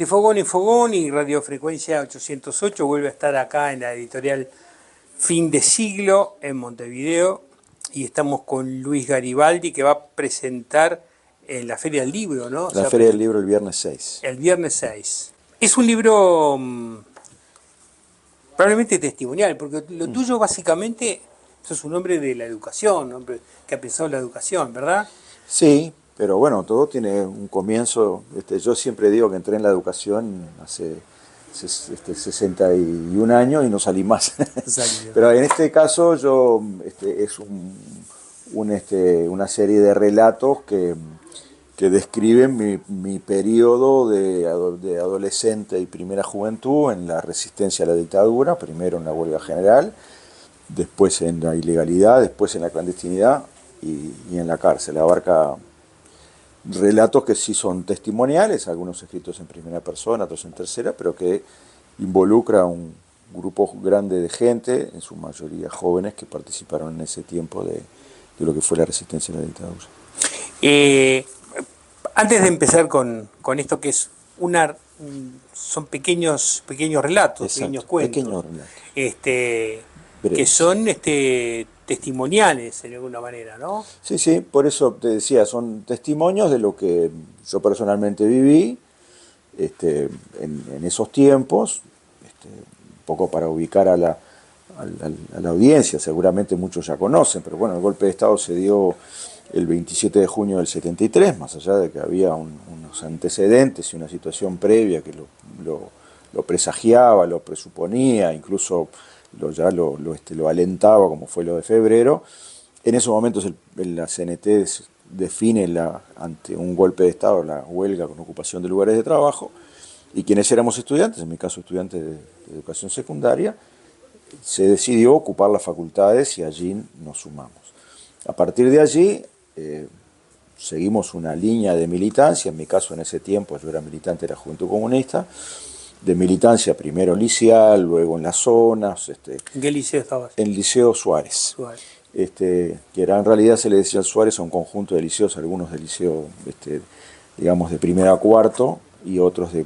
De Fogón en Fogón y Radiofrecuencia 808 vuelve a estar acá en la editorial Fin de Siglo en Montevideo y estamos con Luis Garibaldi que va a presentar en la Feria del Libro, ¿no? La Feria del Libro el viernes 6. El viernes 6. Es un libro probablemente testimonial, porque lo tuyo básicamente, sos un hombre de la educación, un hombre que ha pensado en la educación, ¿verdad? Sí, pero bueno, todo tiene un comienzo. Yo siempre digo que entré en la educación hace 61 años y no salí más. Pero en este caso es una serie de relatos que describen mi periodo de adolescente y primera juventud en la resistencia a la dictadura, primero en la huelga general, después en la ilegalidad, después en la clandestinidad y en la cárcel. Abarca relatos que sí son testimoniales, algunos escritos en primera persona, otros en tercera, pero que involucra a un grupo grande de gente, en su mayoría jóvenes, que participaron en ese tiempo de lo que fue la resistencia a la dictadura. Antes de empezar con esto que es son pequeños relatos, Exacto, pequeños cuentos, pequeños relatos. Que son testimoniales en alguna manera, ¿no? Sí, sí, por eso te decía, son testimonios de lo que yo personalmente viví en esos tiempos, un poco para ubicar a la audiencia. Seguramente muchos ya conocen, pero bueno, el golpe de Estado se dio el 27 de junio del 73, más allá de que había unos antecedentes y una situación previa que lo presagiaba, lo presuponía, incluso lo alentaba, como fue lo de febrero. En esos momentos la CNT define ante un golpe de Estado la huelga con ocupación de lugares de trabajo, y quienes éramos estudiantes, en mi caso estudiantes de educación secundaria, se decidió ocupar las facultades y allí nos sumamos. A partir de allí seguimos una línea de militancia. En mi caso, en ese tiempo yo era militante de la Juventud Comunista, de militancia primero liceal, luego en las zonas. ¿En qué liceo estabas? En el Liceo Suárez. Que era, en realidad se le decía al Suárez a un conjunto de liceos, algunos de liceo, digamos, de primero a cuarto, y otros de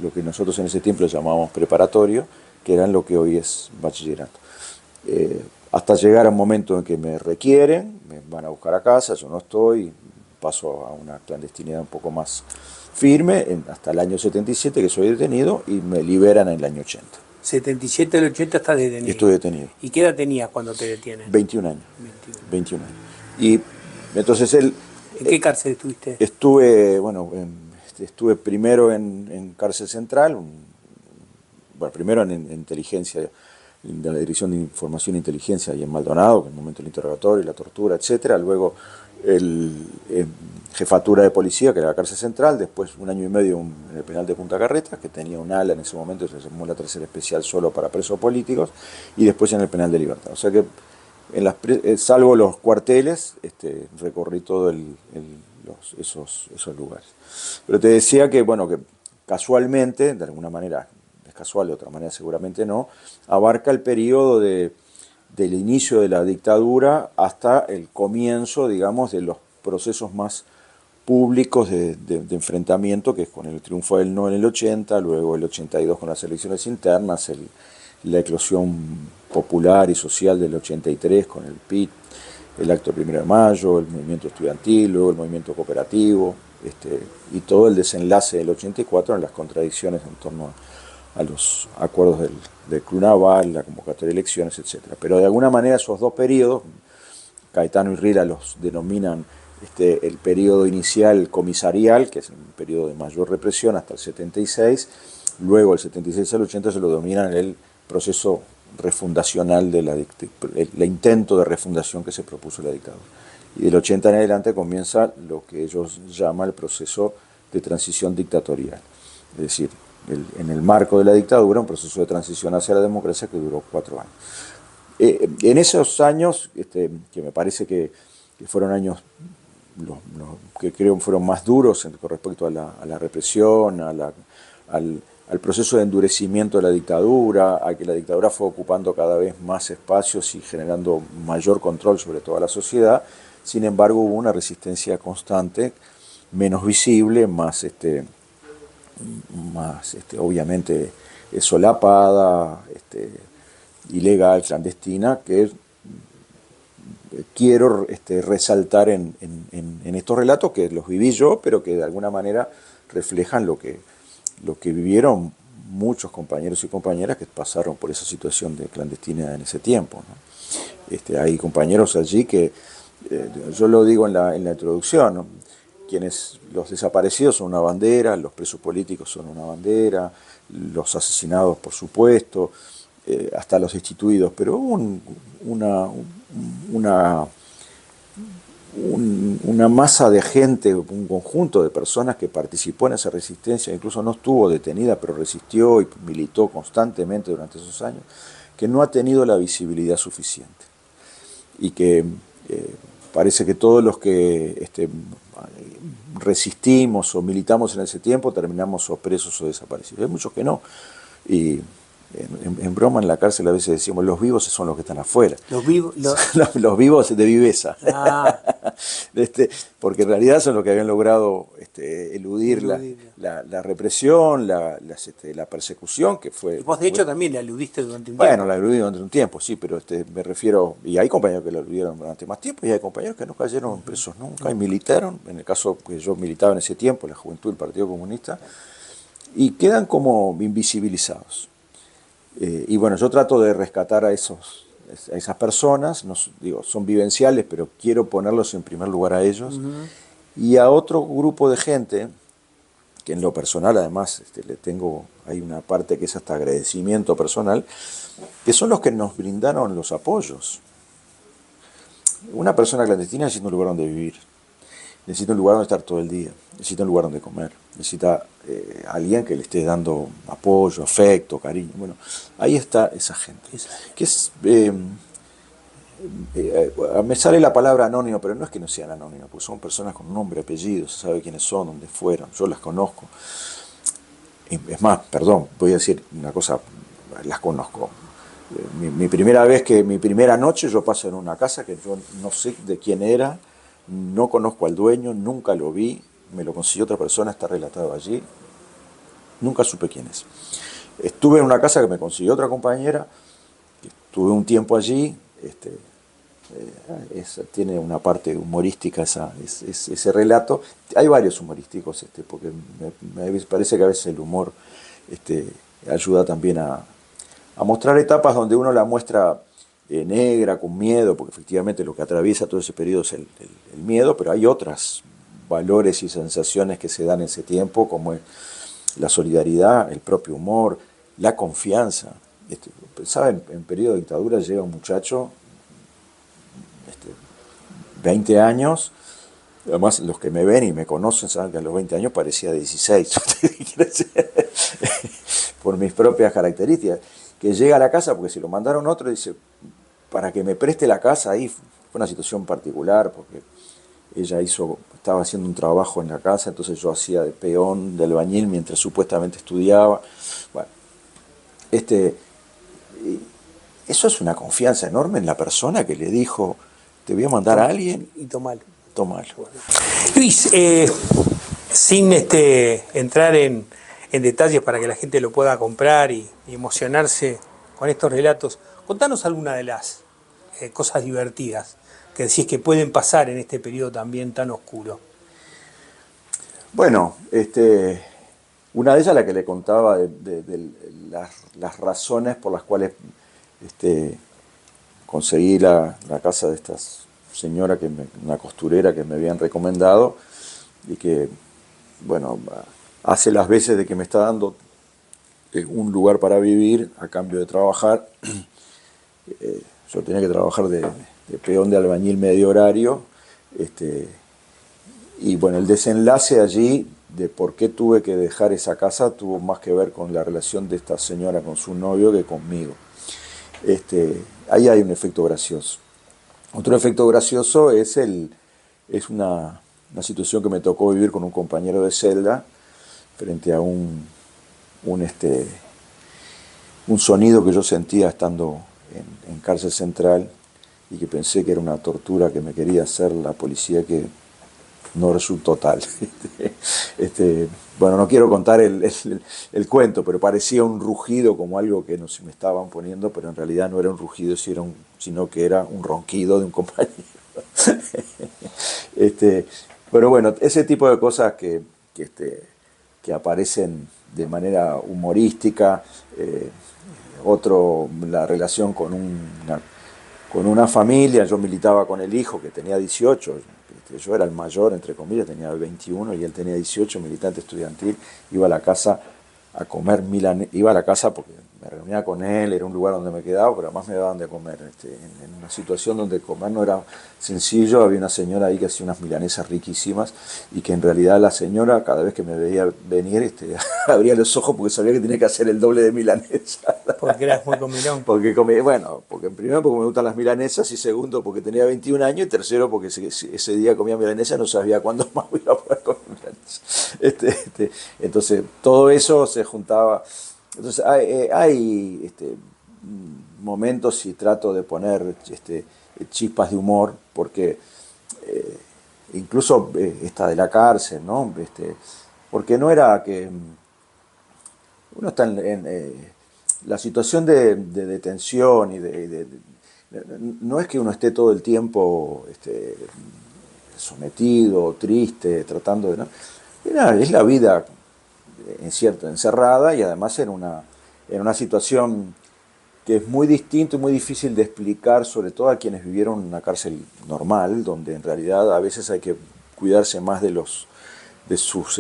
lo que nosotros en ese tiempo llamábamos preparatorio, que eran lo que hoy es bachillerato. Hasta llegar a un momento en que me requieren, me van a buscar a casa, yo no estoy, paso a una clandestinidad un poco más firme, hasta el año 77 que soy detenido y me liberan en el año 80. 77 al 80 estás detenido. Estoy detenido. ¿Y qué edad tenías cuando te detienen? 21 años. 21 años. Y entonces ¿En qué cárcel estuviste? Estuve primero en cárcel central, primero en inteligencia, en la Dirección de Información e Inteligencia y en Maldonado, que en el momento del interrogatorio, la tortura, etcétera. Luego jefatura de policía, que era la cárcel central. Después un año y medio en el penal de Punta Carretas, que tenía un ala en ese momento, se llamó la tercera especial solo para presos políticos. Y después en el penal de Libertad. O sea que, salvo los cuarteles, recorrí todos esos lugares. Pero te decía que, bueno, que casualmente, de alguna manera es casual, de otra manera seguramente no, abarca el periodo del inicio de la dictadura hasta el comienzo, digamos, de los procesos más públicos de enfrentamiento, que es con el triunfo del no en el 80, luego el 82 con las elecciones internas, la eclosión popular y social del 83 con el PIT, el acto del 1 de mayo, el movimiento estudiantil, luego el movimiento cooperativo, y todo el desenlace del 84 en las contradicciones en torno a los acuerdos del Club Naval, la convocatoria de elecciones, etc. Pero de alguna manera esos dos periodos, Caetano y Rila los denominan el periodo inicial comisarial, que es un periodo de mayor represión hasta el 76, luego el 76 al 80 se lo denominan el proceso refundacional el intento de refundación que se propuso la dictadura. Y del 80 en adelante comienza lo que ellos llaman el proceso de transición dictatorial. Es decir, en el marco de la dictadura, un proceso de transición hacia la democracia que duró 4 años. En esos años, que me parece que fueron años que creo fueron más duros con respecto a la represión, al proceso de endurecimiento de la dictadura, a que la dictadura fue ocupando cada vez más espacios y generando mayor control sobre toda la sociedad. Sin embargo, hubo una resistencia constante, menos visible, más más obviamente solapada, ilegal, clandestina, que quiero resaltar en estos relatos que los viví yo, pero que de alguna manera reflejan lo que vivieron muchos compañeros y compañeras que pasaron por esa situación de clandestinidad en ese tiempo, ¿no? Hay compañeros allí que, yo lo digo en la introducción, ¿no? Los desaparecidos son una bandera, los presos políticos son una bandera, los asesinados por supuesto, hasta los destituidos, pero hubo una masa de gente, un conjunto de personas que participó en esa resistencia, incluso no estuvo detenida, pero resistió y militó constantemente durante esos años, que no ha tenido la visibilidad suficiente. Y que parece que todos los que resistimos o militamos en ese tiempo terminamos o presos o desaparecidos. Hay muchos que no. Y en broma en la cárcel a veces decimos, los vivos son los que están afuera. Los vivos, los vivos de viveza. Ah. Porque en realidad son los que habían logrado eludir la represión, la persecución, que fue... Y vos de hecho también la eludiste durante un tiempo. Bueno, tiempo. la eludí durante un tiempo, sí, pero me refiero... Y hay compañeros que la eludieron durante más tiempo y hay compañeros que no cayeron presos nunca y militaron, en el caso que yo militaba en ese tiempo, la Juventud del Partido Comunista, y quedan como invisibilizados. Y bueno, yo trato de rescatar a esas personas, no, digo, son vivenciales, pero quiero ponerlos en primer lugar a ellos, y a otro grupo de gente, que en lo personal además hay una parte que es hasta agradecimiento personal, que son los que nos brindaron los apoyos. Una persona clandestina necesita un lugar donde vivir, necesita un lugar donde estar todo el día, necesita un lugar donde comer, necesita alguien que le esté dando apoyo, afecto, cariño. Bueno, ahí está esa gente. Que es, me sale la palabra anónimo, pero no es que no sean anónimos, porque son personas con nombre, apellido, se sabe quiénes son, dónde fueron, yo las conozco. Es más, perdón, voy a decir una cosa, las conozco. Mi primera noche yo paso en una casa que yo no sé de quién era, no conozco al dueño, nunca lo vi, me lo consiguió otra persona, está relatado allí, nunca supe quién es. Estuve en una casa que me consiguió otra compañera, estuve un tiempo allí, tiene una parte humorística ese relato. Hay varios humorísticos, porque me parece que a veces el humor ayuda también a mostrar etapas donde uno la muestra negra, con miedo, porque efectivamente lo que atraviesa todo ese periodo es el miedo, pero hay otros valores y sensaciones que se dan en ese tiempo, como es la solidaridad, el propio humor, la confianza. Pensaba en periodo de dictadura llega un muchacho, 20 años, además los que me ven y me conocen saben que a los 20 años parecía 16, por mis propias características, que llega a la casa porque se lo mandaron otro y dice, para que me preste la casa. Ahí fue una situación particular porque ella estaba haciendo un trabajo en la casa, entonces yo hacía de peón, de albañil mientras supuestamente estudiaba. Bueno, eso es una confianza enorme en la persona que le dijo, te voy a mandar a alguien y tomalo. Luis, sin entrar en detalles para que la gente lo pueda comprar y emocionarse con estos relatos, contanos alguna de las cosas divertidas que decís que pueden pasar en este periodo también tan oscuro. Bueno, una de ellas, la que le contaba de las razones por las cuales conseguí la casa de esta señora, una costurera que me habían recomendado y que, bueno, hace las veces de que me está dando un lugar para vivir a cambio de trabajar. Yo tenía que trabajar de peón de albañil medio horario, y bueno, el desenlace allí de por qué tuve que dejar esa casa tuvo más que ver con la relación de esta señora con su novio que conmigo. Ahí hay un efecto gracioso. Otro efecto gracioso es una situación que me tocó vivir con un compañero de celda frente a un sonido que yo sentía estando en cárcel central y que pensé que era una tortura que me quería hacer la policía, que no resultó tal. Bueno, no quiero contar el cuento, pero parecía un rugido como algo que nos me estaban poniendo, pero en realidad no era un rugido, sino que era un ronquido de un compañero. este, pero bueno, ese tipo de cosas que aparecen de manera humorística, la relación con una familia. Yo militaba con el hijo que tenía 18, yo era el mayor, entre comillas, tenía 21 y él tenía 18, militante estudiantil. Iba a la casa a comer iba a la casa porque me reunía con él, era un lugar donde me quedaba, pero además me daban de comer. En una situación donde comer no era sencillo, había una señora ahí que hacía unas milanesas riquísimas y que en realidad la señora, cada vez que me veía venir, abría los ojos porque sabía que tenía que hacer el doble de milanesa. Porque eras muy comilón. Porque primero porque me gustan las milanesas, y segundo porque tenía 21 años, y tercero porque ese día comía milanesa, no sabía cuándo más iba a poder comer milanesa. Entonces todo eso se juntaba. Entonces hay momentos, y trato de poner chispas de humor, porque incluso esta de la cárcel, ¿no? Porque no era que uno está la situación de detención no es que uno esté todo el tiempo sometido, triste, tratando de... ¿no? Es la vida encerrada, y además en una situación que es muy distinto y muy difícil de explicar, sobre todo a quienes vivieron en una cárcel normal, donde en realidad a veces hay que cuidarse más de sus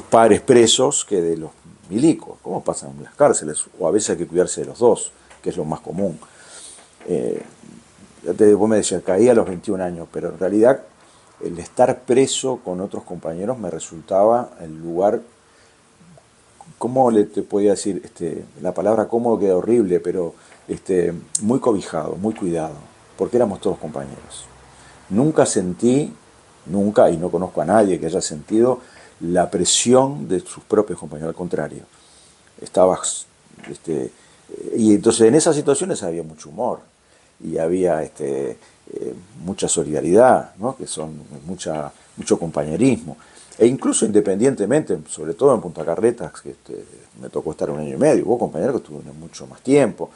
pares presos que de los milicos, como pasa en las cárceles, o a veces hay que cuidarse de los dos, que es lo más común. Vos me decías, caí a los 21 años, pero en realidad el estar preso con otros compañeros me resultaba el lugar, ¿cómo te podía decir? La palabra cómodo queda horrible, pero muy cobijado, muy cuidado, porque éramos todos compañeros. Nunca sentí, y no conozco a nadie que haya sentido la presión de sus propios compañeros, al contrario. Y entonces en esas situaciones había mucho humor, y había mucha solidaridad, ¿no? Que son mucho compañerismo. E incluso independientemente, sobre todo en Punta Carretas, que me tocó estar 1 año y medio, hubo compañeros que estuvieron mucho más tiempo,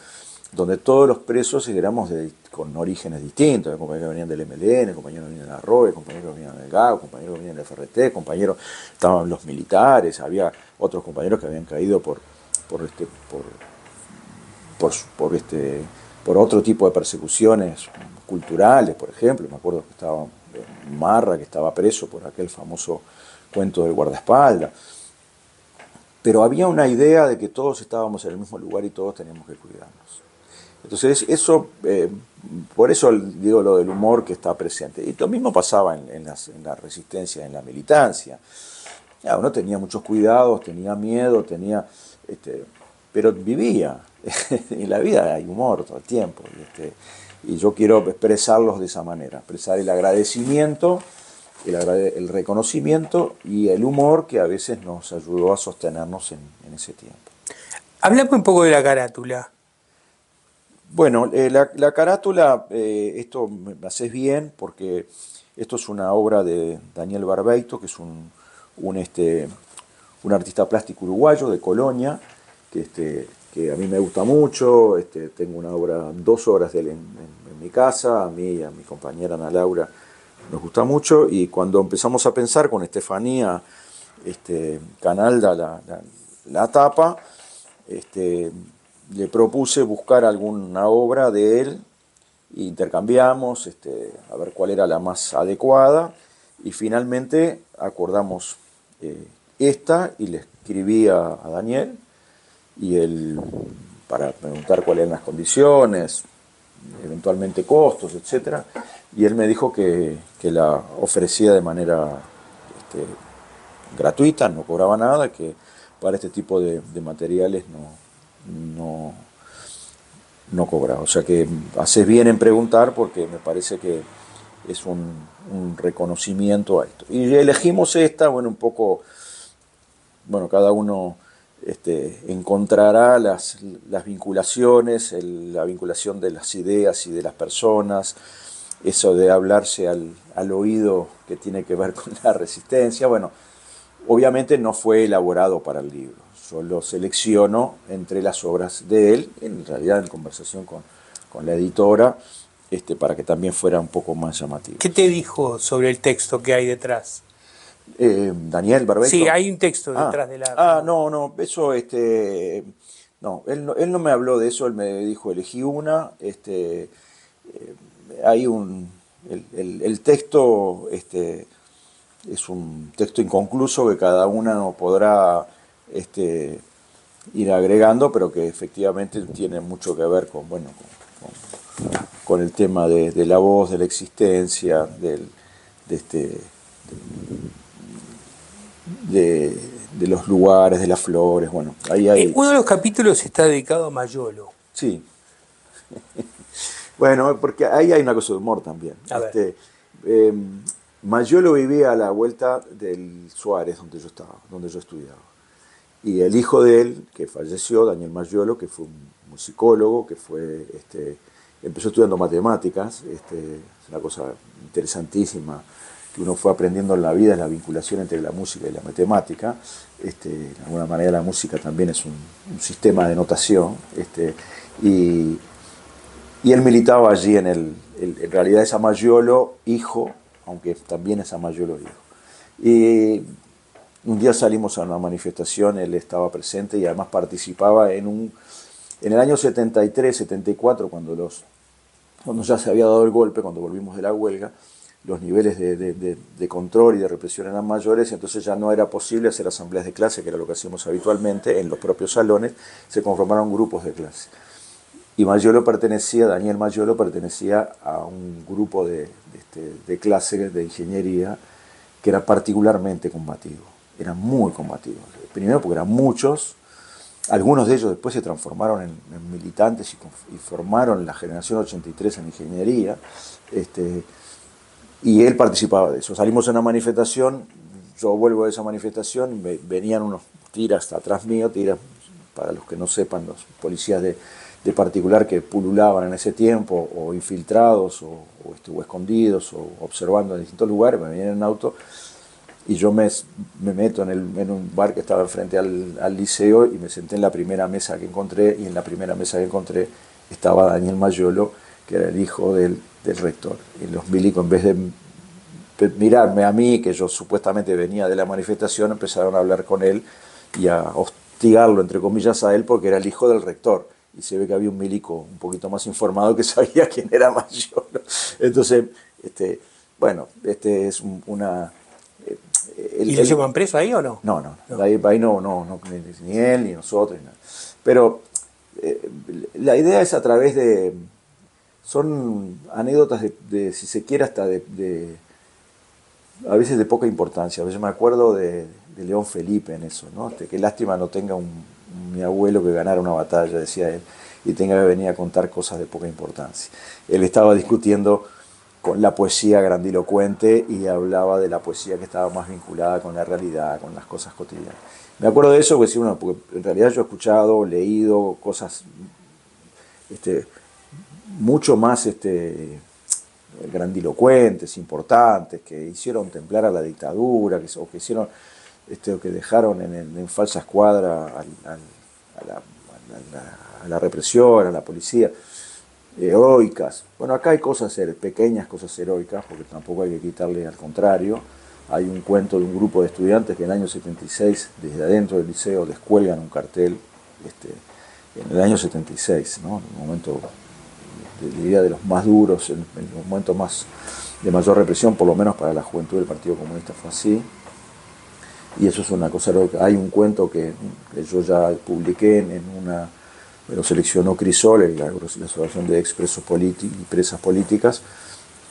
donde todos los presos éramos con orígenes distintos. Había compañeros que venían del MLN, compañeros que venían de la ROE, compañeros que venían del GAO, compañeros que venían del FRT, compañeros, estaban los militares, había otros compañeros que habían caído por otro tipo de persecuciones culturales, por ejemplo. Me acuerdo que estaba Marra, que estaba preso por aquel famoso cuento del guardaespaldas. Pero había una idea de que todos estábamos en el mismo lugar y todos teníamos que cuidarnos. Entonces eso, por eso digo lo del humor que está presente. Y lo mismo pasaba en la resistencia, en la militancia. Ya, uno tenía muchos cuidados, tenía miedo, pero vivía. En la vida hay humor todo el tiempo. Y yo quiero expresarlos de esa manera, expresar el agradecimiento, el reconocimiento y el humor que a veces nos ayudó a sostenernos en ese tiempo. Hablame un poco de la carátula. Bueno, la carátula, esto me haces bien, porque esto es una obra de Daniel Barbeito, que es un artista plástico uruguayo de Colonia, que a mí me gusta mucho. Tengo 2 obras de él en mi casa, a mí y a mi compañera Ana Laura nos gusta mucho, y cuando empezamos a pensar con Estefanía Canalda la tapa, le propuse buscar alguna obra de él, e intercambiamos a ver cuál era la más adecuada, y finalmente acordamos esta, y le escribí a Daniel, y él, para preguntar cuáles eran las condiciones, eventualmente costos, etcétera, y él me dijo que la ofrecía de manera gratuita, no cobraba nada, que para este tipo de materiales no cobraba. O sea que haces bien en preguntar, porque me parece que es un reconocimiento a esto. Y elegimos esta, un poco, cada uno encontrará las vinculaciones, la vinculación de las ideas y de las personas, eso de hablarse al oído que tiene que ver con la resistencia. Bueno, obviamente no fue elaborado para el libro, yo lo selecciono entre las obras de él, en realidad en conversación con la editora, para que también fuera un poco más llamativo. ¿Qué te dijo sobre el texto que hay detrás? Daniel Barbeito. Sí, hay un texto detrás de la... No, eso, no, él no me habló de eso, él me dijo, elegí una, hay el texto, es un texto inconcluso que cada uno podrá, ir agregando, pero que efectivamente tiene mucho que ver con, bueno, con el tema de la voz, de la existencia, de los lugares, de las flores, bueno, ahí hay... Uno de los capítulos está dedicado a Mayolo. Sí. Bueno, porque ahí hay una cosa de humor también. A ver. Mayolo vivía a la vuelta del Suárez, donde yo estudiaba. Y el hijo de él, que falleció, Daniel Mayolo, que fue un musicólogo, que fue, empezó estudiando matemáticas, es una cosa interesantísima que uno fue aprendiendo en la vida, es la vinculación entre la música y la matemática. De alguna manera la música también es un sistema de notación. Y él militaba allí en realidad es Mayolo hijo, aunque también es Mayolo hijo. Y un día salimos a una manifestación, él estaba presente y además participaba en el año 73, 74, cuando ya se había dado el golpe, cuando volvimos de la huelga, los niveles de control y de represión eran mayores, entonces ya no era posible hacer asambleas de clase, que era lo que hacíamos habitualmente, en los propios salones, se conformaron grupos de clase. Y Daniel Mayolo pertenecía a un grupo de clase de ingeniería que era particularmente combativo, eran muy combativos. Primero porque eran muchos, algunos de ellos después se transformaron en militantes y formaron la generación 83 en ingeniería, y él participaba de eso. Salimos a una manifestación, yo vuelvo de esa manifestación, venían unos tiras atrás mío, tiras, para los que no sepan, los policías de particular que pululaban en ese tiempo, o infiltrados, o escondidos, o observando en distintos lugares, me venían en auto, y yo me meto en un bar que estaba enfrente al liceo, y me senté en la primera mesa que encontré, y en la primera mesa que encontré estaba Daniel Mayolo, que era el hijo del rector. Y los milicos, en vez de mirarme a mí, que yo supuestamente venía de la manifestación, empezaron a hablar con él y a hostigarlo, entre comillas, a él, porque era el hijo del rector. Y se ve que había un milico un poquito más informado que sabía quién era Mayolo. Entonces, bueno, es una... ¿Y lo llevan preso ahí o no? No. Ahí no, ni él, ni nosotros, ni nada. Pero la idea es a través de... Son anécdotas si se quiere, hasta a veces de poca importancia. A veces me acuerdo de León Felipe en eso, ¿no? Qué lástima no tenga mi abuelo que ganara una batalla, decía él, y tenga que venir a contar cosas de poca importancia. Él estaba discutiendo con la poesía grandilocuente y hablaba de la poesía que estaba más vinculada con la realidad, con las cosas cotidianas. Me acuerdo de eso porque en realidad yo he escuchado, leído cosas mucho más grandilocuentes, importantes, que hicieron temblar a la dictadura, o que hicieron, que dejaron en falsa escuadra a la represión, a la policía, heroicas. Bueno, acá hay cosas, pequeñas cosas heroicas, porque tampoco hay que quitarle, al contrario. Hay un cuento de un grupo de estudiantes que en el año 76, desde adentro del liceo, descuelgan un cartel, en el año 76, ¿no? En un momento, diría, de los más duros, en los momentos más de mayor represión, por lo menos para la juventud del Partido Comunista fue así. Y eso es una cosa heroica. Hay un cuento que yo ya publiqué me lo seleccionó Crisol, la Asociación de Expresos y Presas Políticas,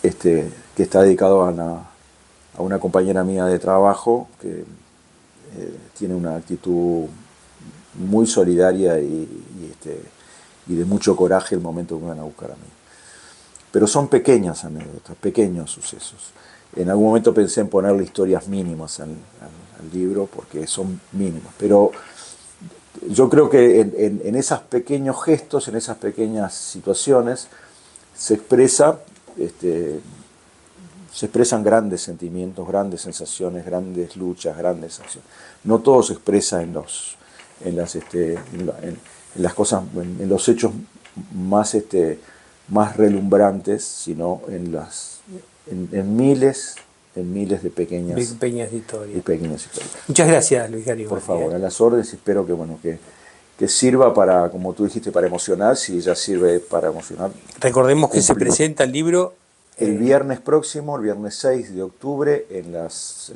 que está dedicado a una compañera mía de trabajo que tiene una actitud muy solidaria y de mucho coraje el momento que me van a buscar a mí. Pero son pequeñas anécdotas, pequeños sucesos. En algún momento pensé en ponerle historias mínimas al libro, porque son mínimas, pero yo creo que en esos pequeños gestos, en esas pequeñas situaciones, se expresa se expresan grandes sentimientos, grandes sensaciones, grandes luchas, grandes acciones. No todo se expresa en los hechos más relumbrantes, sino en miles de pequeñas historias. historias. Muchas gracias, Luis Garibaldi. Por favor, a las órdenes, y espero que sirva para, como tú dijiste, para emocionar. Si ya sirve para emocionar. Recordemos que se presenta el libro el viernes próximo, el viernes 6 de octubre, en el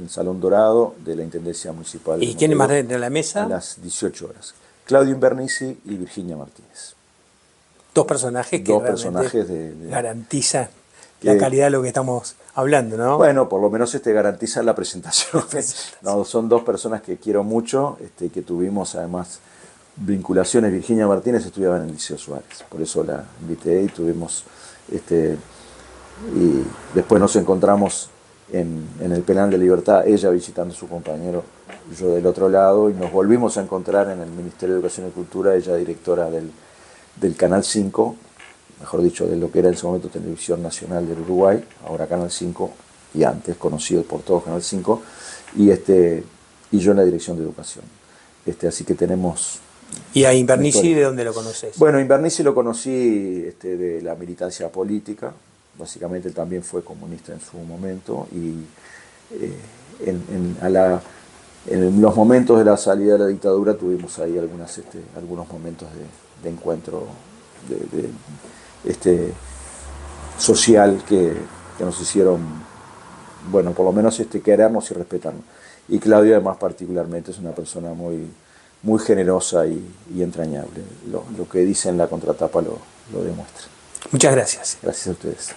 Salón Dorado de la Intendencia Municipal. ¿Y quién más dentro de la mesa? A las 18 horas. Claudio Invernici y Virginia Martínez. Dos personajes que garantizan la calidad de lo que estamos hablando, ¿no? Bueno, por lo menos garantizan la presentación. No, son dos personas que quiero mucho, que tuvimos además vinculaciones. Virginia Martínez estudiaba en el Liceo Suárez, por eso la invité y tuvimos... y después nos encontramos en el Penal de Libertad, ella visitando a su compañero, yo del otro lado, y nos volvimos a encontrar en el Ministerio de Educación y Cultura, ella directora del Canal 5, mejor dicho, de lo que era en ese momento Televisión Nacional del Uruguay, ahora Canal 5, y antes conocido por todos Canal 5, y yo en la Dirección de Educación. Así que tenemos... ¿Y a Invernici de dónde lo conoces? Bueno, Invernici lo conocí de la militancia política. Básicamente él también fue comunista en su momento, y en los momentos de la salida de la dictadura tuvimos ahí algunos momentos de encuentro social que nos hicieron, bueno, por lo menos querernos y respetarnos. Y Claudio además particularmente es una persona muy generosa y entrañable. Lo que dice en la contratapa lo demuestra. Muchas gracias. Gracias a ustedes.